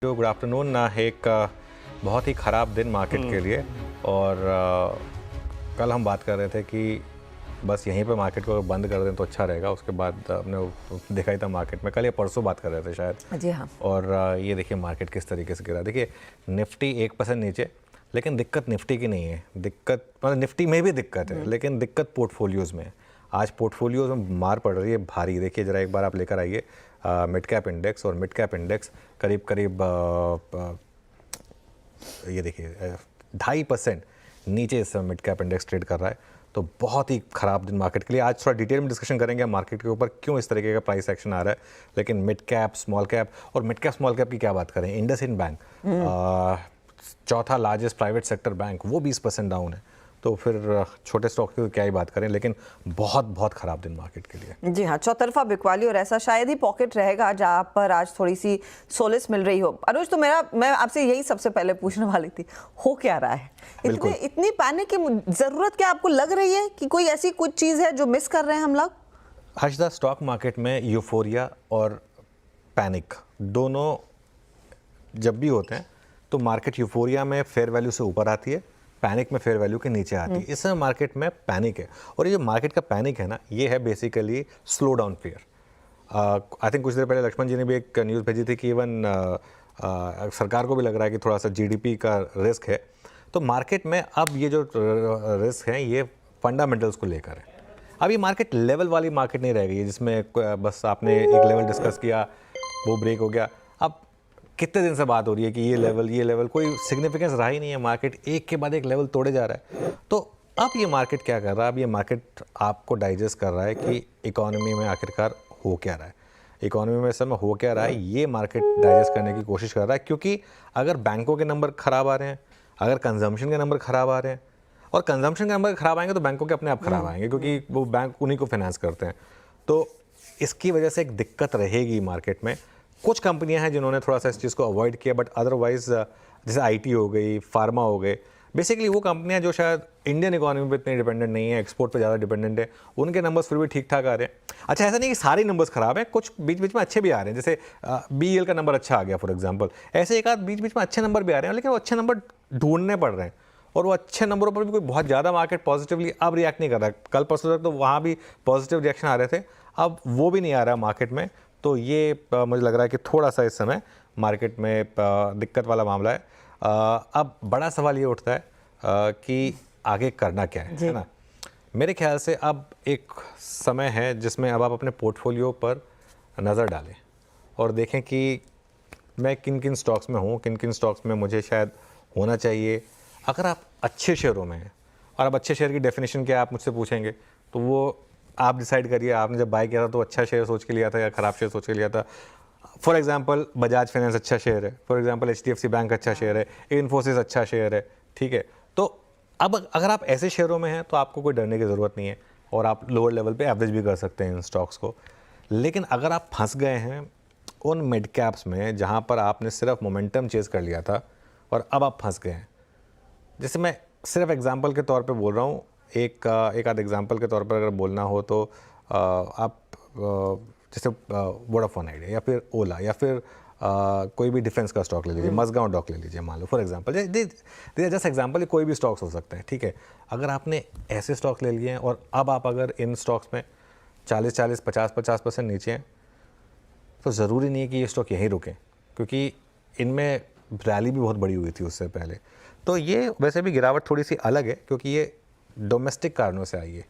Good afternoon. एक बहुत ही ख़राब दिन मार्केट के लिए। और कल हम बात कर रहे थे कि बस यहीं पे मार्केट को बंद कर दें तो अच्छा रहेगा। उसके बाद हमने देखा ही था मार्केट में, कल या परसों बात कर रहे थे शायद। जी हाँ। और ये देखिए मार्केट किस तरीके से गिरा। देखिए निफ्टी 1% नीचे, लेकिन दिक्कत निफ्टी की नहीं है, दिक्कत मतलब निफ्टी में भी दिक्कत है, लेकिन दिक्कत पोर्टफोलियोज़ में है। आज पोर्टफोलियोज़ में मार पड़ रही है भारी। देखिए ज़रा एक बार आप लेकर आइए मिड कैप इंडेक्स, और मिड कैप इंडेक्स करीब करीब ये देखिए 2.5% नीचे इस समय मिड कैप इंडेक्स ट्रेड कर रहा है। तो बहुत ही ख़राब दिन मार्केट के लिए। आज थोड़ा डिटेल में डिस्कशन करेंगे मार्केट के ऊपर क्यों इस तरीके का प्राइस एक्शन आ रहा है। लेकिन मिड कैप स्मॉल कैप, और मिड कैप स्मॉल कैप की क्या बात करें, इंडसइंड बैंक चौथा लार्जेस्ट प्राइवेट सेक्टर बैंक, वो 20% डाउन है। तो फिर छोटे स्टॉक की क्या ही बात करें, लेकिन बहुत बहुत ख़राब दिन मार्केट के लिए। जी हाँ, चौतरफा बिकवाली, और ऐसा शायद ही पॉकेट रहेगा जहाँ पर आज थोड़ी सी सोलिस मिल रही हो। अनुज, तो मैं आपसे यही सबसे पहले पूछने वाली थी, हो क्या रहा है? इतनी पैनिक की जरूरत क्या आपको लग रही है कि कोई ऐसी कुछ चीज़ है जो मिस कर रहे हैं हम लोग? हर्षदा, स्टॉक मार्केट में यूफोरिया और पैनिक दोनों जब भी होते हैं तो मार्केट यूफोरिया में फेयर वैल्यू से ऊपर आती है, पैनिक में फेयर वैल्यू के नीचे आती है। इस समय मार्केट में पैनिक है, और ये जो मार्केट का पैनिक है ना, ये है basically slow down fair. I think कुछ देर पहले लक्ष्मण जी ने भी एक न्यूज़ भेजी थी कि इवन सरकार को भी लग रहा है कि थोड़ा सा जीडीपी का रिस्क है। तो मार्केट में अब ये जो रिस्क है ये फंडामेंटल्स को लेकर है। अब ये मार्केट लेवल वाली मार्केट नहीं रह गई है जिसमें बस आपने एक लेवल डिस्कस किया, वो ब्रेक हो गया। अब कितने दिन से बात हो रही है कि ये लेवल कोई सिग्निफिकेंस रहा ही नहीं है, मार्केट एक के बाद एक लेवल तोड़े जा रहा है। तो अब ये मार्केट क्या कर रहा है? अब ये मार्केट आपको डाइजेस्ट कर रहा है कि इकोनॉमी में आखिरकार हो क्या रहा है, इकोनॉमी में इस समय हो क्या रहा है, ये मार्केट डाइजेस्ट करने की कोशिश कर रहा है। क्योंकि अगर बैंकों के नंबर खराब आ रहे हैं, अगर कंजम्पशन के नंबर खराब आ रहे हैं, और कंजम्पशन के नंबर खराब आएंगे तो बैंकों के अपने आप खराब आएंगे, क्योंकि वो बैंक उन्हीं को फाइनेंस करते हैं। तो इसकी वजह से एक दिक्कत रहेगी मार्केट में। कुछ कंपनियां हैं जिन्होंने थोड़ा सा इस चीज़ को अवॉइड किया, बट अदरवाइज जैसे आईटी हो गई, फार्मा हो गए, बेसिकली वो कंपनियां जो शायद इंडियन इकोनॉमी पे इतनी डिपेंडेंट नहीं है, एक्सपोर्ट पे ज़्यादा डिपेंडेंट है, उनके नंबर्स फिर भी ठीक ठाक आ रहे हैं। अच्छा, ऐसा नहीं कि सारे नंबर्स खराब हैं, कुछ बीच बीच में अच्छे भी आ रहे हैं। जैसे बीईएल का नंबर अच्छा आ गया फॉर एग्जाम्पल, ऐसे एक आध बीच बीच में अच्छे नंबर भी आ रहे हैं, लेकिन वो अच्छे नंबर ढूंढने पड़ रहे हैं। और वो अच्छे नंबरों पर भी कोई बहुत ज़्यादा मार्केट पॉजिटिवली अब रिएक्ट नहीं कर रहा है। कल परसों तक तो वहाँ भी पॉजिटिव रिएक्शन आ रहे थे, अब वो भी नहीं आ रहा मार्केट में। तो ये मुझे लग रहा है कि थोड़ा सा इस समय मार्केट में दिक्कत वाला मामला है। अब बड़ा सवाल ये उठता है कि आगे करना क्या है ना। मेरे ख्याल से अब एक समय है जिसमें अब आप अपने पोर्टफोलियो पर नज़र डालें और देखें कि मैं किन किन स्टॉक्स में हूँ, किन किन स्टॉक्स में मुझे शायद होना चाहिए। अगर आप अच्छे शेयरों में हैं, और अब अच्छे शेयर की डेफिनेशन क्या आप मुझसे पूछेंगे, तो वो आप डिसाइड करिए। आपने जब बाय किया था तो अच्छा शेयर सोच के लिया था या ख़राब शेयर सोच के लिया था। फॉर एग्जांपल बजाज फाइनेंस अच्छा शेयर है, फॉर एग्जांपल एचडीएफसी बैंक अच्छा शेयर है, इन्फोसिस अच्छा शेयर है, ठीक है। तो अब अगर आप ऐसे शेयरों में हैं तो आपको कोई डरने की ज़रूरत नहीं है, और आप लोअर लेवल पे एवरेज भी कर सकते हैं इन स्टॉक्स को। लेकिन अगर आप फंस गए हैं उन मिड कैप्स में जहाँ पर आपने सिर्फ मोमेंटम चेज़ कर लिया था और अब आप फंस गए हैं, जैसे मैं सिर्फ एग्जांपल के तौर पे बोल रहा हूँ, एक आध एग्जांपल के तौर पर अगर बोलना हो तो आप जैसे वोडाफोन आइडिया या फिर ओला या फिर कोई भी डिफेंस का स्टॉक ले लीजिए, मजगांव डॉक ले लीजिए, मान लो फॉर एग्जांपल, जस्ट एग्जांपल, कोई भी स्टॉक्स हो सकते हैं, ठीक है। अगर आपने ऐसे स्टॉक्स ले लिए हैं और अब आप अगर इन स्टॉक्स में 40-40, 50-50% नीचे हैं, तो ज़रूरी नहीं है कि ये स्टॉक यहीं रुकें, क्योंकि इनमें रैली भी बहुत बड़ी हुई थी उससे पहले। तो ये वैसे भी गिरावट थोड़ी सी अलग है, क्योंकि ये डोमेस्टिक कारणों से आई है।